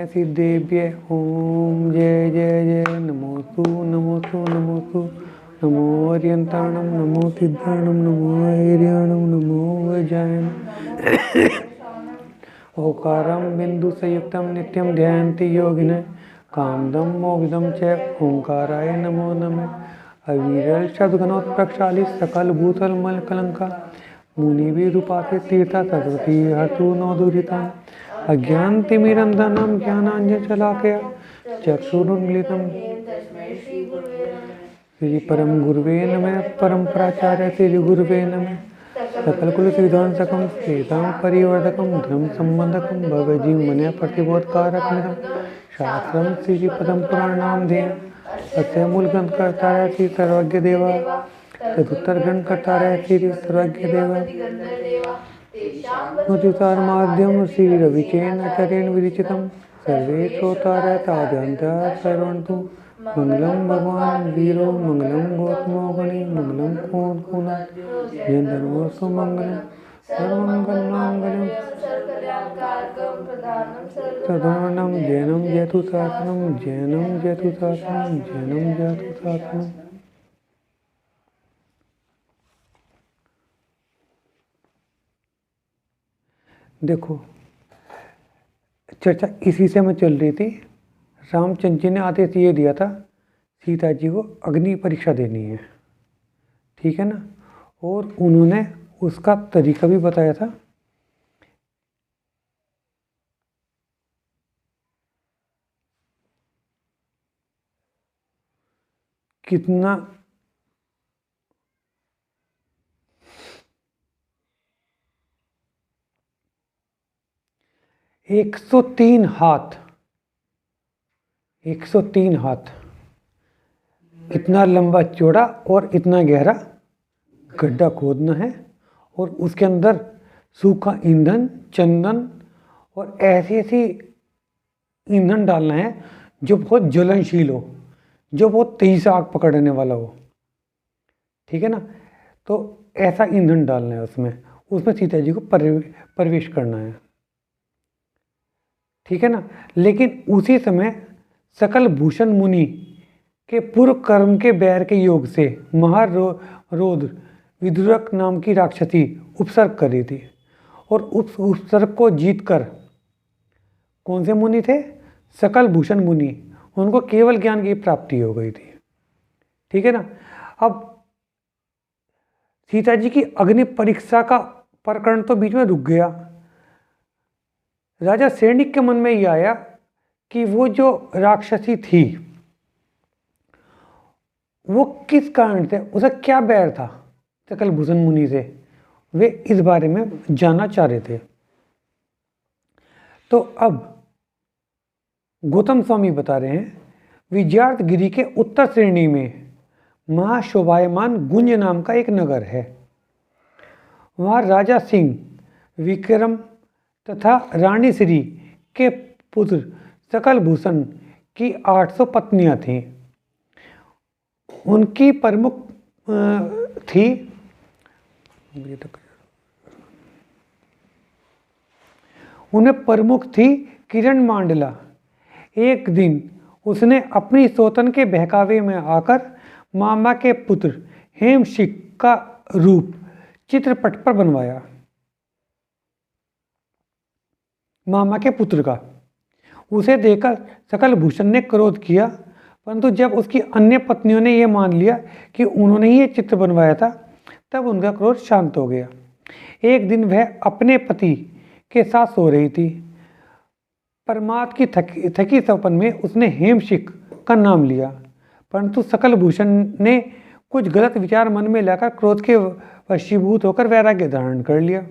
सिद्धेभ्य ओम जय जय जय नमोस्तु नमोस्तु नमोस्तु नमो अर्यंताणम नमो सिद्धाणम नमो ऐर्याणम नमो वैजायन ओकारं बिंदु संयुक्तं नित्यं ध्यायन्ति योगिनः कामदं मोक्षदं च ओंकाराय नमो नमः अविरल शब्दगणोत्प्रक्षालित सकल भूतल मल कलंका मुनिविरूपाते तीर्था सरस्वती हतु नो दुरिताम् अज्ञानतिमिरन्धनं ज्ञानाञ्जनशलाकया चक्षुरुन्मीलितं श्री परम गुरुवे नमः परमपराचार्य श्री गुरुवे नमः सकलकुलविध्वंसकं श्वेतां परिवर्धकं धर्म संबंधकं भवजीवमनः प्रतिबोधकारकमिदं शास्त्रं श्रीपदं पुराणानामधेयम् अस्य मूलग्रंथकर्ता श्री सर्वज्ञदेव तदुत्तरग्रंथकर्ता श्री सर्वज्ञदेव मधुतार माध्यम श्री रविकेन आचार्येण विरचितं सर्वे श्रोतारः ताद्यन्तः श्रवन्तु मंगलम भगवान वीरो मंगलम गौतमो गणि मंगलम पूर्णकुनाथ जयधर्मोऽस्तु मंगलम सर्वमंगलमांगल्यं सदानंद जैनम जयतु शासनम जैनम जयतु शासनम जैनम जयतु शासनम। देखो चर्चा इसी से में चल रही थी। रामचंद्र जी ने आदेश ये दिया था सीता जी को अग्नि परीक्षा देनी है, ठीक है ना, और उन्होंने उसका तरीका भी बताया था। कितना 103 हाथ 103 हाथ इतना लंबा चौड़ा और इतना गहरा गड्ढा खोदना है और उसके अंदर सूखा ईंधन, चंदन और ऐसी ऐसी ईंधन डालना है जो बहुत ज्वलनशील हो, जो बहुत तेजी से आग पकड़ने वाला हो, ठीक है ना। तो ऐसा ईंधन डालना है उसमें सीता जी को प्रवेश करना है, ठीक है ना। लेकिन उसी समय सकल भूषण मुनि के पूर्व कर्म के बैर के योग से महारौद्र विदुरक नाम की राक्षसी उपसर्ग कर रही थी और उपसर्ग को जीतकर कौन से मुनि थे? सकल भूषण मुनि, उनको केवल ज्ञान की प्राप्ति हो गई थी, ठीक है ना। अब सीता जी की अग्नि परीक्षा का प्रकरण तो बीच में रुक गया। राजा सैनिक के मन में यह आया कि वो जो राक्षसी थी वो किस कारण से, उसे क्या बैर था सकल भूषण मुनि से, वे इस बारे में जानना चाह रहे थे। तो अब गौतम स्वामी बता रहे हैं विजयार्थगिरी के उत्तर श्रेणी में महाशोभायमान गुंज नाम का एक नगर है। वहाँ राजा सिंह विक्रम तथा रानी श्री के पुत्र सकल भूषण की 800 पत्नियां थीं। उनकी प्रमुख थी उन्हें प्रमुख थी किरण मांडला। एक दिन उसने अपनी सौतन के बहकावे में आकर मामा के पुत्र हेमशिक का रूप चित्रपट पर बनवाया। मामा के पुत्र का उसे देखकर सकल भूषण ने क्रोध किया, परंतु जब उसकी अन्य पत्नियों ने यह मान लिया कि उन्होंने ही ये चित्र बनवाया था, तब उनका क्रोध शांत हो गया। एक दिन वह अपने पति के साथ सो रही थी। परमात की थकी सपन में उसने हेमशिक का नाम लिया, परंतु सकल भूषण ने कुछ गलत विचार मन में लाकर क्रोध के वशीभूत होकर वैराग्य धारण कर लिया।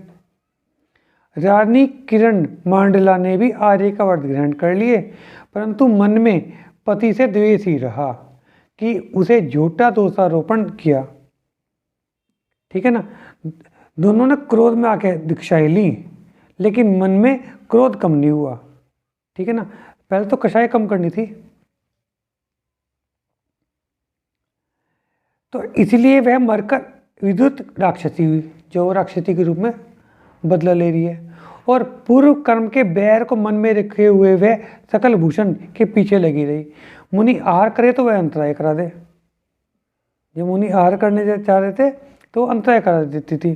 रानी किरण मांडला ने भी आर्य का व्रत ग्रहण कर लिए, परंतु मन में पति से द्वेष ही रहा कि उसे झूठा दोषारोपण किया, ठीक है ना। दोनों ने क्रोध में आके दीक्षाएं ली, लेकिन मन में क्रोध कम नहीं हुआ, ठीक है ना। पहले तो कषाय कम करनी थी, तो इसलिए वह मरकर विद्युत राक्षसी हुई, जो राक्षसी के रूप में बदला ले रही है। और पूर्व कर्म के बैर को मन में रखे हुए वह सकल भूषण के पीछे लगी रही। मुनि आहार करे तो वह अंतराय करा दे। जब मुनि आहार करने चाह रहे थे तो अंतराय करा देती थी।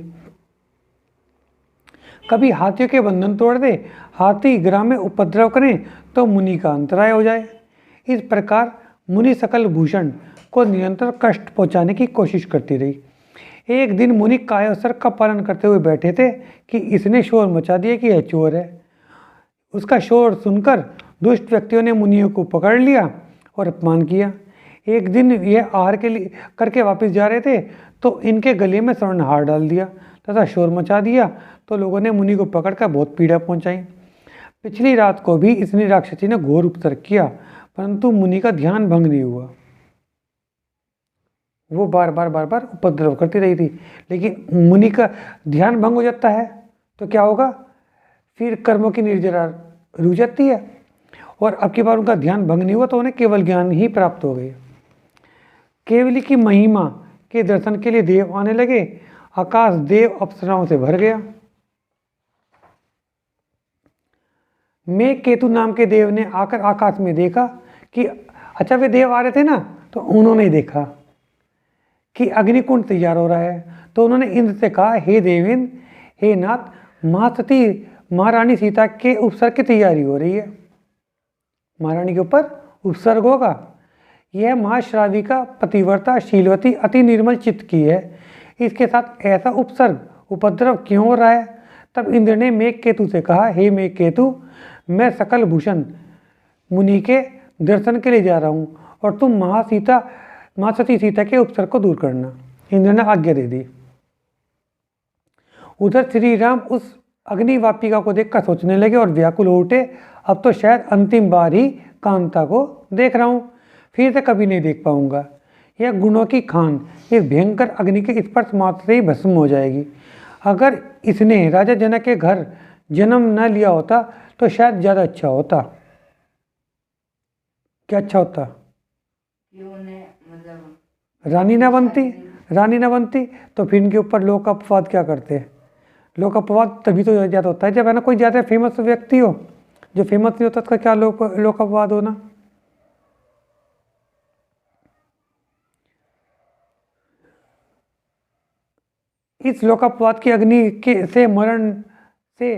कभी हाथियों के बंधन तोड़ दे, हाथी ग्राम में उपद्रव करें तो मुनि का अंतराय हो जाए। इस प्रकार मुनि सकल भूषण को निरंतर कष्ट पहुंचाने की कोशिश करती रही। एक दिन मुनि कायोसर का पालन करते हुए बैठे थे कि इसने शोर मचा दिया कि यह चोर है। उसका शोर सुनकर दुष्ट व्यक्तियों ने मुनियों को पकड़ लिया और अपमान किया। एक दिन यह आहार के लिए करके वापस जा रहे थे तो इनके गले में स्वर्णहार डाल दिया तथा शोर मचा दिया, तो लोगों ने मुनि को पकड़कर बहुत पीड़ा पहुंचाई। पिछली रात को भी इसने राक्षसी ने घोर उपद्रव किया, परंतु मुनि का ध्यान भंग नहीं हुआ। वो बार बार उपद्रव करती रही थी, लेकिन मुनि का ध्यान भंग हो जाता है तो क्या होगा, फिर कर्मों की निर्जरा रुक जाती है। और अब की बार उनका ध्यान भंग नहीं हुआ तो उन्हें केवल ज्ञान ही प्राप्त हो गई। केवली की महिमा के दर्शन के लिए देव आने लगे। आकाश देव अप्सराओं से भर गया। मेघ केतु नाम के देव ने आकर आकाश में देखा कि अच्छा वे देव आ रहे थे ना, तो उन्होंने देखा कि अग्निकुंड तैयार हो रहा है। तो उन्होंने इंद्र से कहा, हे देवेंद्र, हे नाथ, महासती महारानी सीता के उपसर्ग की तैयारी हो रही है। महारानी के ऊपर उपसर्ग होगा। यह महाश्राविका पतिव्रता शीलवती अति निर्मल चित्त की है, इसके साथ ऐसा उपसर्ग उपद्रव क्यों हो रहा है। तब इंद्र ने मेघ केतु से कहा, हे मेघ केतु, मैं सकल भूषण मुनि के दर्शन के लिए जा रहा हूँ और तुम महासती सीता के उपसर्ग को दूर करना। इंद्र ने आज्ञा दे दी। उधर श्री राम उस अग्निवापिका को देखकर सोचने लगे और व्याकुल हो उठे, अब तो शायद अंतिम बार ही कांता को देख रहा हूँ, फिर से कभी नहीं देख पाऊंगा। यह गुणों की खान इस भयंकर अग्नि के स्पर्श मात्र से ही भस्म हो जाएगी। अगर इसने राजा जनक के घर जन्म न लिया होता तो शायद ज़्यादा अच्छा होता। क्या अच्छा होता? रानी ना बनती तो फिर इनके ऊपर लोक अपवाद क्या करते। लोक अपवाद तभी तो ज़्यादा होता है जब है ना कोई ज़्यादा फेमस व्यक्ति हो। जो फेमस नहीं होता उसका क्या लोक अपवाद होना। इस लोकापवाद की अग्नि के से मरण से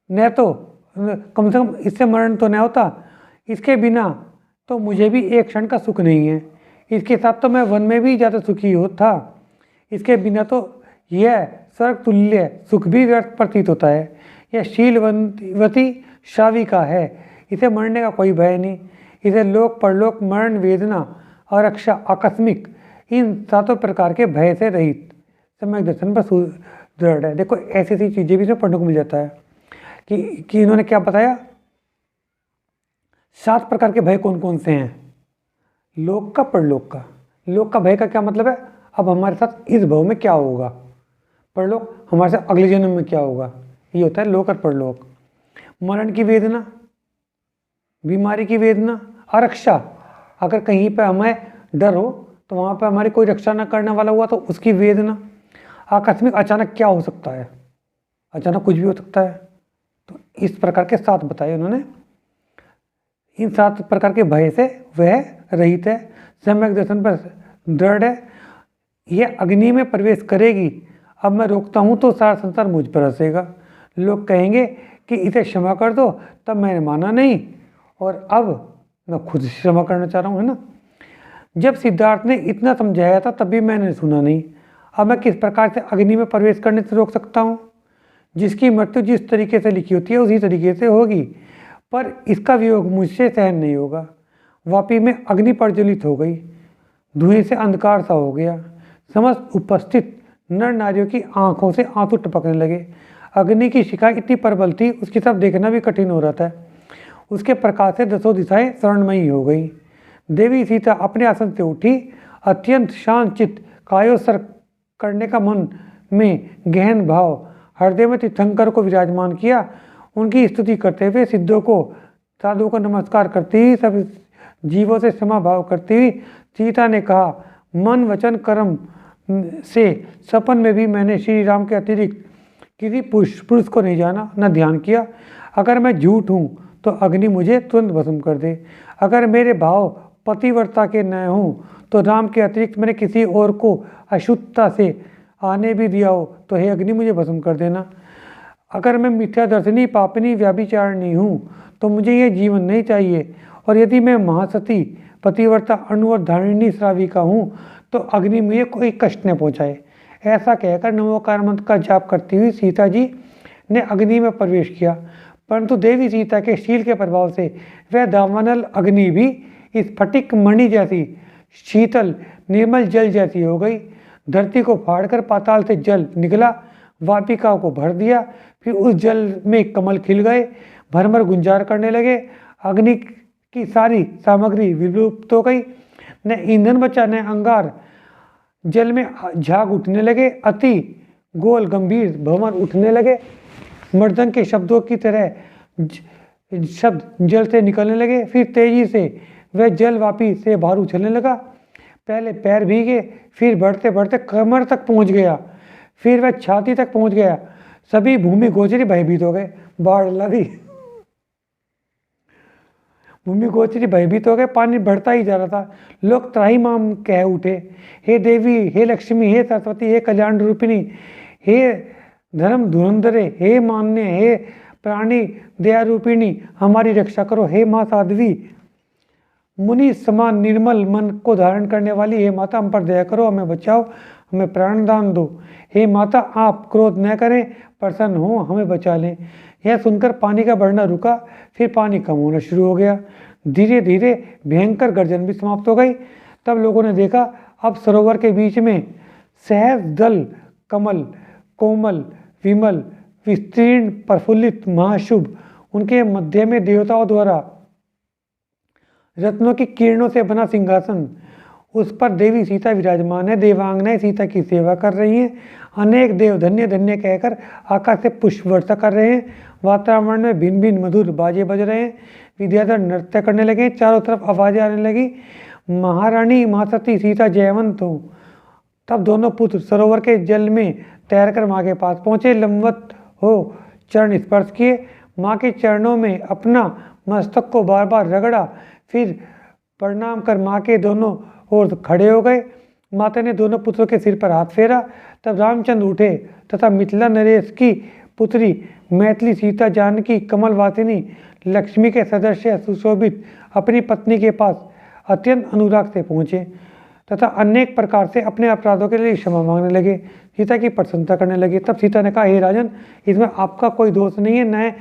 न तो कम से कम इससे मरण तो न होता, इसके बिना तो मुझे भी एक क्षण का सुख नहीं है। इसके साथ तो मैं वन में भी ज़्यादा सुखी था। इसके बिना तो यह स्वर्ग तुल्य सुख भी व्यर्थ प्रतीत होता है। यह शीलवती श्राविका है, इसे मरने का कोई भय नहीं। इसे लोक परलोक मरण वेदना और रक्षा आकस्मिक इन सातों प्रकार के भय से रहित सम्यक दर्शन पर सुदृढ़ है। देखो ऐसी ऐसी चीज़ें भी इसमें पढ़ने को मिल जाता है कि इन्होंने क्या बताया, 7 प्रकार के भय कौन कौन से हैं। लोक का परलोक का। लोक का भय का क्या मतलब है, अब हमारे साथ इस भव में क्या होगा, परलोक हमारे साथ अगले जन्म में क्या होगा, ये होता है लोक और परलोक। मरण की वेदना, बीमारी की वेदना, आरक्षा, अगर कहीं पर हमें डर हो तो वहाँ पर हमारी कोई रक्षा न करने वाला हुआ तो उसकी वेदना। आकस्मिक, अचानक क्या हो सकता है, अचानक कुछ भी हो सकता है। तो इस प्रकार के 7 बताए उन्होंने। इन 7 प्रकार के भय से वह रहित है, सम्यक दर्शन पर दृढ़ है। यह अग्नि में प्रवेश करेगी, अब मैं रोकता हूँ तो सारा संसार मुझ पर हंसेगा। लोग कहेंगे कि इसे क्षमा कर दो, तब मैंने माना नहीं और अब मैं खुद क्षमा करना चाह रहा हूँ, है ना। जब सिद्धार्थ ने इतना समझाया था तब भी मैंने सुना नहीं। अब मैं किस प्रकार से अग्नि में प्रवेश करने से रोक सकता हूँ। जिसकी मृत्यु जिस तरीके से लिखी होती है उसी तरीके से होगी, पर इसका वियोग मुझसे सहन नहीं होगा। वापी में अग्नि प्रज्वलित हो गई, धुएं से अंधकार सा हो गया। समस्त उपस्थित नर नारियों की आंखों से आंसू टपकने लगे। अग्नि की शिखा इतनी प्रबल थी उसकी तरफ देखना भी कठिन हो रहा था। उसके प्रकाश से 10 दिशाएं स्वर्णमयी हो गई। देवी सीता अपने आसन से उठी, अत्यंत शांत चित्त कायोसर करने का मन में गहन भाव हृदय में तीर्थंकर को विराजमान किया। उनकी स्तुति करते हुए सिद्धों को साधुओं को नमस्कार करती हुई सब जीवों से क्षमा भाव करती हुई सीता ने कहा, मन वचन कर्म से सपन में भी मैंने श्री राम के अतिरिक्त किसी पुरुष को नहीं जाना, न ध्यान किया। अगर मैं झूठ हूँ तो अग्नि मुझे तुरंत भस्म कर दे। अगर मेरे भाव पतिव्रता के न हों तो राम के अतिरिक्त मैंने किसी और को अशुद्धता से आने भी दिया हो तो हे अग्नि मुझे भस्म कर देना। अगर मैं मिथ्यादर्शनी, पापनी, व्याभिचारिणी हूँ तो मुझे ये जीवन नहीं चाहिए। और यदि मैं महासती, पतिव्रता, अणु और धारिणी श्राविका हूँ तो अग्नि मुझे कोई कष्ट न पहुँचाए। ऐसा कहकर नमोकार मंत्र का जाप करती हुई सीता जी ने अग्नि में प्रवेश किया, परंतु देवी सीता के शील के प्रभाव से वह दावानल अग्नि भी स्फटिक मणि जैसी शीतल निर्मल जल जैसी हो गई। धरती को फाड़कर पाताल से जल निकला, वापिका को भर दिया, फिर उस जल में कमल खिल गए, भरमर गुंजार करने लगे। अग्नि की सारी सामग्री विलुप्त हो गई, न ईंधन बचा न अंगार। जल में झाग उठने लगे, अति गोल गंभीर भवन उठने लगे, मर्दन के शब्दों की तरह शब्द जल से निकलने लगे। फिर तेजी से वह जल वापी से बाहर उछलने लगा। पहले पैर भीगे, फिर बढ़ते बढ़ते कमर तक पहुंच गया, फिर वह छाती तक पहुंच गया। सभी भूमि गोचरी भयभीत हो गए। बाढ़ लगी, भूमि गोचरी भयभीत हो गए, पानी बढ़ता ही जा रहा था। लोग त्राहिमाम कह उठे, हे देवी, हे लक्ष्मी, हे सरस्वती, हे कल्याण रूपिणी, हे धर्म धुरंधरे, हे मान्य, हे प्राणी दया रूपिणी, हमारी रक्षा करो। हे माँ साध्वी, मुनि समान निर्मल मन को धारण करने वाली, हे माता हम पर दया करो, हमें बचाओ, हमें प्राण दान दो। हे माता आप क्रोध न करें, प्रसन्न हो, हमें बचा लें। यह सुनकर पानी का बढ़ना रुका, फिर पानी कम होना शुरू हो गया। धीरे धीरे भयंकर गर्जन भी समाप्त हो गई। तब लोगों ने देखा अब सरोवर के बीच में सहज दल कमल, कोमल, विमल, विस्तीर्ण, प्रफुल्लित, महाशुभ, उनके मध्य में देवताओं द्वारा रत्नों की किरणों से बना सिंहासन, उस पर देवी सीता विराजमान है। देवांगनाएं सीता की सेवा कर रही हैं। अनेक देव धन्य धन्य कहकर आकाश से पुष्प वर्षा कर रहे हैं। वातावरण में भिन्न भिन्न मधुर बाजे बज रहे हैं। विद्याधर नृत्य करने लगे, चारों तरफ आवाजें आने लगी। महारानी महासती सीता जयवंत हो। तब दोनों पुत्र सरोवर के जल में तैरकर माँ के पास पहुँचे, लंबवत हो चरण स्पर्श किए, माँ के चरणों में अपना मस्तक को बार बार रगड़ा, फिर प्रणाम कर माँ के दोनों ओर खड़े हो गए। माता ने दोनों पुत्रों के सिर पर हाथ फेरा। तब रामचंद्र उठे तथा मिथिला नरेश की पुत्री मैथिली सीता जानकी कमलवासिनी लक्ष्मी के सदस्य सुशोभित अपनी पत्नी के पास अत्यंत अनुराग से पहुँचे तथा अनेक प्रकार से अपने अपराधों के लिए क्षमा मांगने लगे, सीता की प्रशंसा करने लगे। तब सीता ने कहा, हे राजन, इसमें आपका कोई दोष नहीं है, न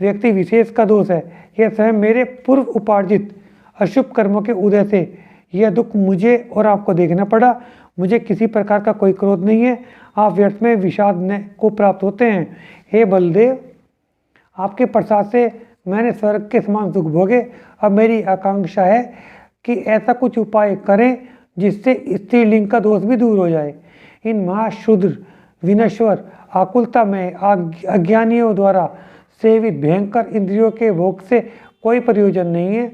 व्यक्ति विशेष का दोष है। यह स्वयं मेरे पूर्व उपार्जित अशुभ कर्मों के उदय से यह दुख मुझे और आपको देखना पड़ा। मुझे किसी प्रकार का कोई क्रोध नहीं है। आप व्यर्थ में विषाद को प्राप्त होते हैं। हे बलदेव, आपके प्रसाद से मैंने स्वर्ग के समान सुख भोगे। अब मेरी आकांक्षा है कि ऐसा कुछ उपाय करें जिससे स्त्रीलिंग का दोष भी दूर हो जाए। इन महाशूद्र, विनश्वर, आकुलता में अज्ञानियों द्वारा सेवित भयंकर इंद्रियों के भोग से कोई प्रयोजन नहीं है।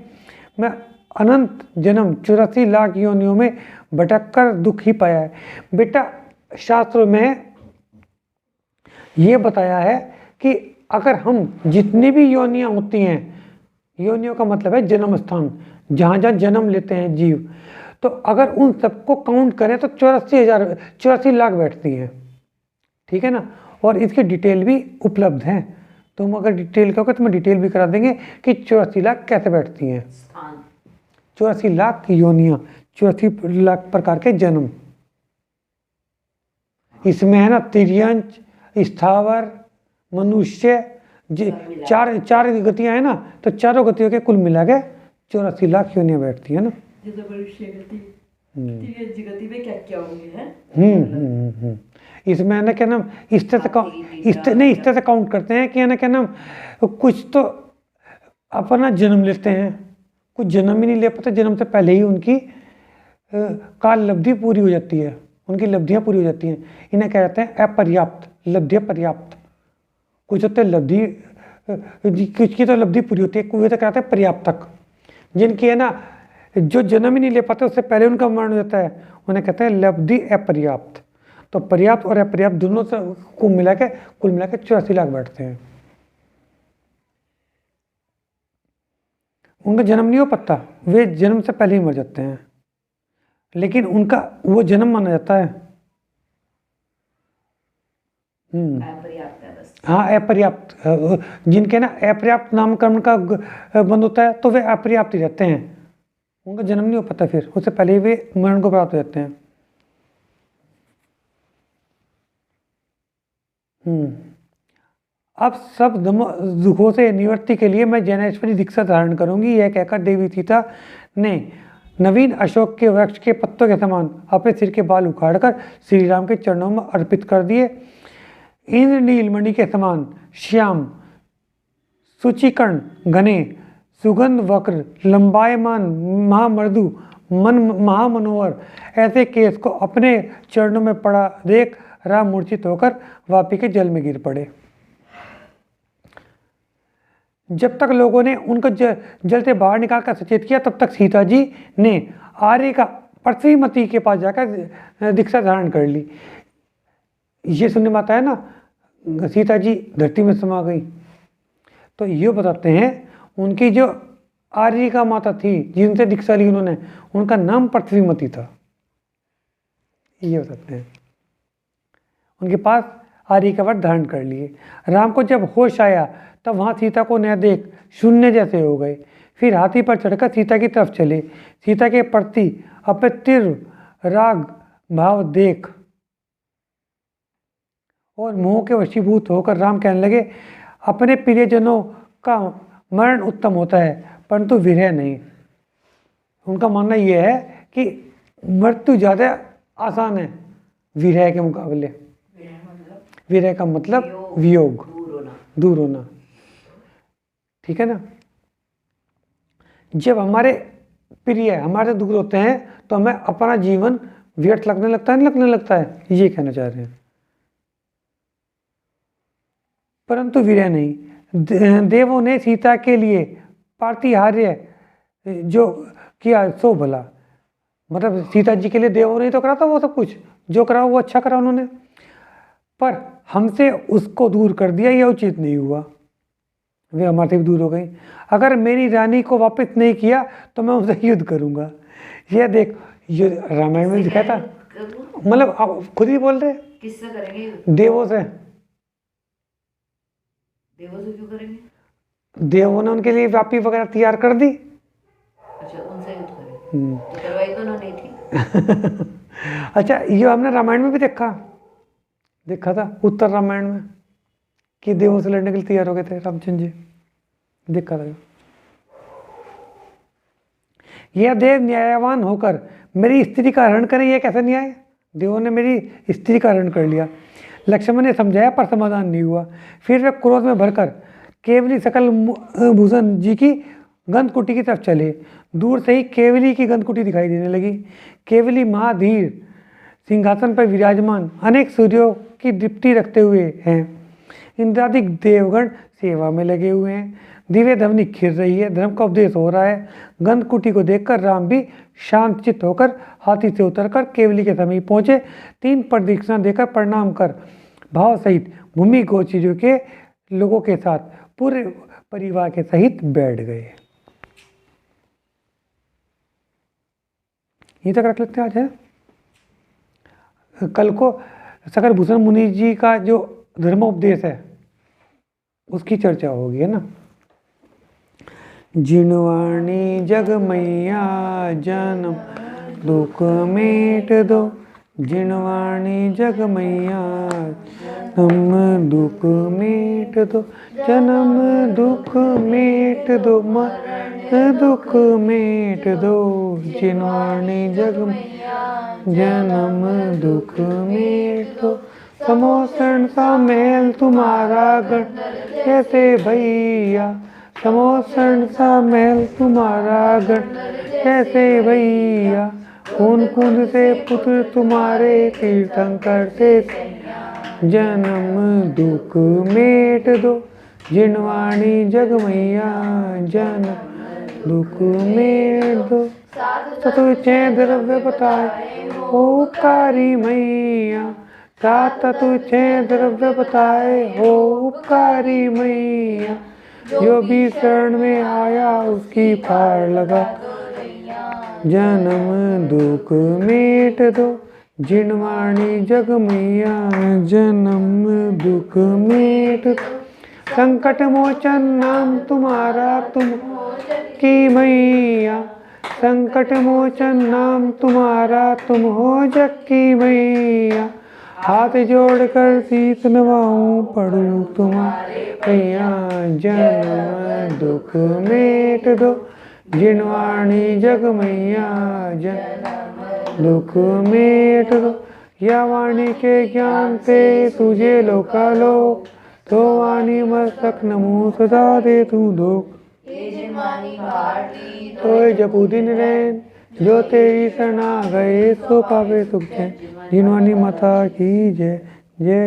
मैं अनंत जन्म 84 लाख योनियों में भटक कर दुख ही पाया है। बेटा, शास्त्रों में ये बताया है कि अगर हम जितनी भी योनियां होती हैं, योनियों का मतलब है जन्म स्थान, जहाँ जहाँ जन्म लेते हैं जीव, तो अगर उन सबको काउंट करें तो 84 लाख बैठती हैं। ठीक है ना। और इसकी डिटेल भी उपलब्ध है। तुम अगर डिटेल कहोगे तो मैं डिटेल भी करा देंगे कि 84 लाख कैसे बैठती हैं। 84 लाख योनियां, 84 लाख प्रकार के जन्म इसमें है ना। तिर्यंच, स्थावर, मनुष्य, चार गतियां है ना, तो चारों गतियों के कुल मिला के 84 लाख योनियां बैठती है ना। क्या होंगे इसमें है ना क्या नाम, इस तरह से काउंट करते हैं कि है ना क्या नाम, कुछ तो अपना जन्म लेते हैं, कुछ जन्म ही नहीं ले पाते, जन्म से पहले ही उनकी काल लब्धि पूरी हो जाती है, उनकी लब्धियां पूरी हो जाती हैं। इन्हें क्या कहते हैं, अपर्याप्त लब्धियां पर्याप्त। कुछ होते हैं लब्धि, कुछ की तो लब्धि पूरी होती है, कुछ तो कहते हैं पर्याप्तक। जिनकी है ना जो जन्म ही नहीं ले पाते उससे पहले उनका मरण हो जाता है, उन्हें कहते हैं लब्धि अपर्याप्त। तो पर्याप्त और अपर्याप्त दोनों से को मिला के कुल मिला के 84 लाख बैठते हैं। उनका जन्म नहीं हो पता, वे जन्म से पहले ही मर जाते हैं, लेकिन उनका वो जन्म माना जाता है। अपर्याप्त है बस। हाँ, अपर्याप्त, जिनके ना अपर्याप्त नामकरण का बंद होता है तो वे अपर्याप्त ही रहते हैं, उनका जन्म नहीं हो पाता, फिर उससे पहले ही वे मरण को प्राप्त हो जाते हैं। अब सब दुखों से निवृत्ति के लिए मैं जैनेश्वरी दीक्षा धारण करूंगी, यह कहकर देवी सीता ने नवीन अशोक के वृक्ष के पत्तों के समान अपने सिर के बाल उखाड़कर श्री राम के चरणों में अर्पित कर दिए। इंद्र नीलमणि के समान श्याम, सुचिकर्ण घने, सुगंध वक्र, लंबायमान, महामृदु, मन महामनोहर ऐसे केस को अपने चरणों में पड़ा देख राम मूर्छित होकर वापी के जल में गिर पड़े। जब तक लोगों ने उनको जल से बाहर निकालकर सचेत किया, तब तक सीता जी ने आर्य का पृथ्वीमती के पास जाकर दीक्षा धारण कर ली। ये सुनने में आता है ना, सीता जी धरती में समा गई, तो ये बताते हैं उनकी जो आर्य का माता थी जिनसे दीक्षा ली उन्होंने, उनका नाम पृथ्वीमती था, ये बताते हैं। उनके पास आर्य का व्रत धारण कर लिए। राम को जब होश आया तब वहाँ सीता को न देख शून्य जैसे हो गए। फिर हाथी पर चढ़कर सीता की तरफ चले। सीता के प्रति अपने तीव्र राग भाव देख और मोह के वशीभूत होकर राम कहने लगे, अपने प्रियजनों का मरण उत्तम होता है परंतु विरह नहीं। उनका मानना यह है कि मृत्यु ज़्यादा आसान है विरह के मुकाबले। विरह का मतलब वियोग, दूर होना, ठीक है ना। जब हमारे प्रिय हमारे दूर होते हैं तो हमें अपना जीवन व्यर्थ लगने लगता है, नहीं लगने लगता है, ये कहना चाह रहे हैं। परंतु विरह नहीं। देवों ने सीता के लिए पार्थिहार्य जो किया सो भला, मतलब सीता जी के लिए देवों ने तो करा था वो सब कुछ, जो करा वो अच्छा करा उन्होंने, पर हमसे उसको दूर कर दिया, यह उचित नहीं हुआ, वे हमारे से भी दूर हो गई। अगर मेरी रानी को वापस नहीं किया तो मैं उनसे युद्ध करूंगा। यह देख, ये रामायण में दिखाया था, मतलब आप खुद ही बोल रहे, किससे करेंगे? देवों से। देवों से क्यों करेंगे? देवों ने उनके लिए वापी वगैरह तैयार कर दी। अच्छा, उनसे युद्ध करें तो करवाई तो उन्होंने थी। अच्छा, ये हमने रामायण में भी देखा था, उत्तर रामायण में, कि देवों से लड़ने के लिए तैयार हो गए थे रामचंद्र जी, देखा था। यह देव न्यायवान होकर मेरी स्त्री का हरण करें, यह कैसा न्याय? देवों ने मेरी स्त्री का हरण कर लिया। लक्ष्मण ने समझाया पर समाधान नहीं हुआ। फिर वे क्रोध में भरकर केवली सकल भूषण जी की गंधकुटी की तरफ चले। दूर से ही केवली की गंधकुटी दिखाई देने लगी। केवली महाधीर सिंहासन पर विराजमान अनेक सूर्यों की दीप्ति रखते हुए हैं। इंद्रादिक देवगण सेवा में लगे हुए हैं। दिव्य ध्वनि खिर रही है, धर्म का उपदेश हो रहा है। गंधकुटी को देखकर राम भी शांत चित्त होकर हाथी से उतरकर केवली के समीप पहुंचे। 3 प्रदक्षिणा देकर प्रणाम कर भाव सहित भूमि गोचरों के लोगों के साथ पूरे परिवार के सहित बैठ गए। यहीं तक रख लेते हैं आज, है। कल को सकल भूषण मुनि जी का जो धर्मोपदेश है उसकी चर्चा होगी, है ना। जिनवाणी जग मैया जन्म दुख मेट दो, जिनवाणी जग मैया जन्म दुख मेट दो, जन्म दुख मेट दो, मरण दुख मेट दो, जिनवाणी जग जन्म दुख मेट दो। समोसन सा महल तुम्हारा गढ़ कैसे भैया, समोसन सा महल तुम्हारा गढ़ कैसे भैया, खून कुंद से पुत्र तुम्हारे तीर्थंकर से, जन्म दुख मेट दो, जिनवाणी जग मैया जन्म दुख मेट दो। सतुचे द्रव्य बताए उपकारी मैया, सात तुझे द्रव्य बताए हो उपकारी मैया, जो भी शरण में आया उसकी पार लगा। जन्म दुख मेट दो जिनवाणी जग मैया, जन्म दुख मेट दो। संकट मोचन नाम तुम्हारा तुम की मैया, संकट मोचन नाम तुम्हारा तुम हो जग की मैया। हाथ जोड़कर शीस नवाऊं पढ़ूं तुम्हारे पैया, जन्म दुख मेट दो जिनवाणी जग मैया, जन्म दुख मेट दो। या वाणी के ज्ञान से तुझे लोकालोक, तो वाणी मस्तक नमो सदा दे तू लोक। तो जपू दिन रैन जो तेरी शरणा गए, सो पावे सुख चैन। जिनवानी माता की जय जय।